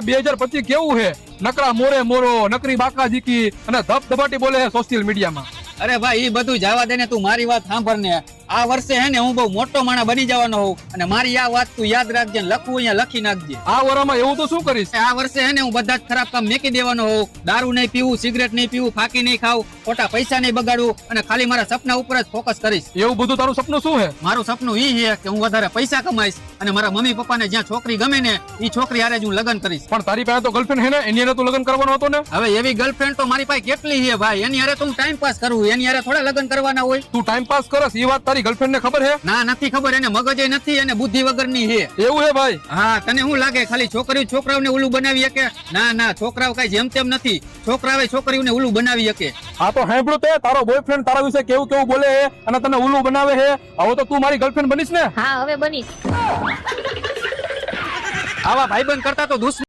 2025 કેવું છે? નકરા મોરે મોરો, નકરી બાકા જીકી અને ધબધબાટી બોલે છે સોશિયલ મીડિયામાં. અરે ભાઈ એ બધું જવા દે ને, તું મારી વાત સાંભળ ને. આ વર્ષે હે ને હું બહુ મોટો માણસ બની જવાનો હોઉં, અને મારી આ વાત તું યાદ રાખજે, લખવું અહીંયા લખી નાખજે. આ વરામાં એવું તો શું કરીશ? આ વર્ષે હે ને હું બધા જ ખરાબ કામ મેકી દેવાનો હોઉં. દારૂ નહીં પીવું, સિગરેટ નહીં પીવું, ફાંકી નહીં ખાવું, ખોટા પૈસા નહીં બગાડવું, અને ખાલી મારા સપના ઉપર જ ફોકસ કરીશ. એવું બધું તારું સપનું શું છે? મારું સપનું ઈ છે કે હું વધારે પૈસા કમાઈશ, અને મારા મમ્મી પપ્પાને જ્યાં છોકરી ગમે ને ઈ છોકરી હારે જ હું લગ્ન કરીશ. પણ તારી પાસે તો ગર્લફ્રેન્ડ છે ને, એની હારે તું લગ્ન કરવાનો હતો ને? હવે એવી ગર્લફ્રેન્ડ તો મારી પાસે કેટલી છે ભાઈ, એની હારે તો હું ટાઈમ પાસ કરું, એની હારે થોડા લગ્ન કરવાના હોય. તું ટાઈમ પાસ કરસ એ વાત તારી ગર્લફ્રેન્ડ ને ખબર છે? ના, નથી ખબર, એને મગજ નથી, અને બુદ્ધિ વગરની છે. એવું છે ભાઈ? હા, તને શું લાગે ખાલી છોકરીઓ છોકરાઓને ઉલ્લુ બનાવી શકે? ના ના, છોકરાઓ કઈ જેમ તેમ નથી, છોકરાઓ છોકરીઓને ઉલ્લુ બનાવી શકે. આ તો સાંભળ્યું તે તારો બોયફ્રેન્ડ તારા વિશે કેવું કેવું બોલે છે અને તને ઉલ્લુ બનાવે છે. હવે તો તું મારી ગર્લફ્રેન્ડ બનીશ ને? હા હવે બનીશ. આવા ભાઈબંધ કરતા તો દુશ્મન